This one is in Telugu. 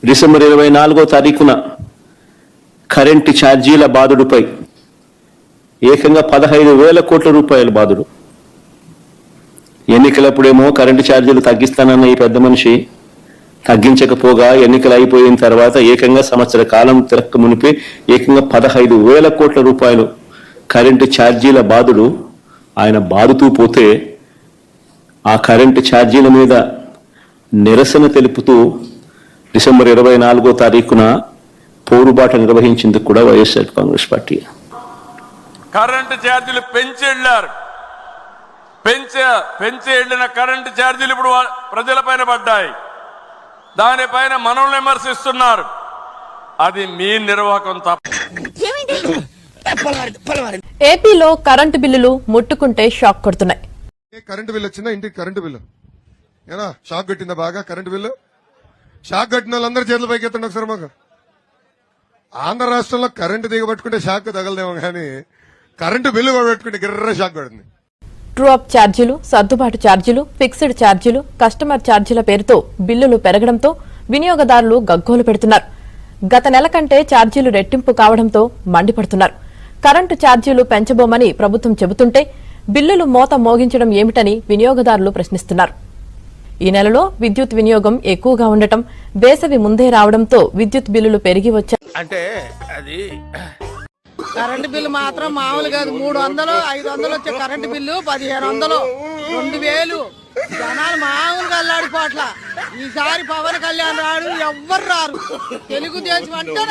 డిసెంబర్ 24వ తారీఖున కరెంటు ఛార్జీల బాధుడుపై ఏకంగా 15,000 కోట్ల రూపాయల బాధుడు. ఎన్నికలప్పుడేమో కరెంటు ఛార్జీలు తగ్గిస్తానన్న ఈ పెద్ద మనిషి తగ్గించకపోగా ఎన్నికలు అయిపోయిన తర్వాత ఏకంగా సంవత్సర కాలం తిరక్క మునిపి ఏకంగా 15,000 కోట్ల రూపాయలు కరెంటు ఛార్జీల బాధుడు ఆయన బాదుతూ పోతే ఆ కరెంటు ఛార్జీల మీద నిరసన తెలుపుతూ డిసెంబర్ 24వ తారీఖున పోరుబాట నిర్వహించేందుకు కూడా వైఎస్ఆర్ కాంగ్రెస్ పార్టీ. కరెంటు ఛార్జీలు పెంచి వెళ్ళిన కరెంటు ఛార్జీలు ఇప్పుడు ప్రజలపైన పడ్డాయి. దానిపైన మనల్ని విమర్శిస్తున్నారు. అది మీ నిర్వాహకం తప్ప. ఏపీలో కరెంటు బిల్లులు ముట్టుకుంటే షాక్ కొడుతున్నాయి. కరెంటు బిల్లు వచ్చిందా? ఇంటికి కరెంటు బిల్లు ఏనా షాక్ కొట్టిందా? బాగా కరెంటు బిల్లు షాక్ కొట్టిన వాళ్ళందరూ చేతులు పైకి ఎత్తండి ఒకసారి. మాకు ఆంధ్ర రాష్ట్రంలో కరెంటు దిగబట్టుకుంటే షాక్ తగలదేమో కానీ కరెంటు బిల్లు కూడా పెట్టుకుంటే గిర్ర షాక్ కొడుతుంది. ట్రూ అప్ ఛార్జీలు, సర్దుబాటు ఛార్జీలు, ఫిక్స్డ్ ఛార్జీలు, కస్టమర్ ఛార్జీల పేరుతో బిల్లులు పెరగడంతో వినియోగదారులు గగ్గోలు పెడుతున్నారు. గత నెల కంటే ఛార్జీలు రెట్టింపు కావడంతో మండిపడుతున్నారు. కరెంటు ఛార్జీలు పెంచబోమని ప్రభుత్వం చెబుతుంటే బిల్లులు మోత మోగించడం ఏమిటని వినియోగదారులు ప్రశ్నిస్తున్నారు. ఈ నెలలో విద్యుత్ వినియోగం ఎక్కువగా ఉండటం, వేసవి ముందే రావడంతో విద్యుత్ బిల్లులు పెరిగి వచ్చాయి. కరెంటు బిల్లు మాత్రం మామూలు కాదు. 300, 500 వచ్చే కరెంటు బిల్లు 1,500, 2,000 జనాలు మామూలుగా అల్లాడిపోట్ల. ఈసారి పవన్ కళ్యాణ్ రాడు, ఎవ్వరు రారు. తెలుగుదేశం అంటే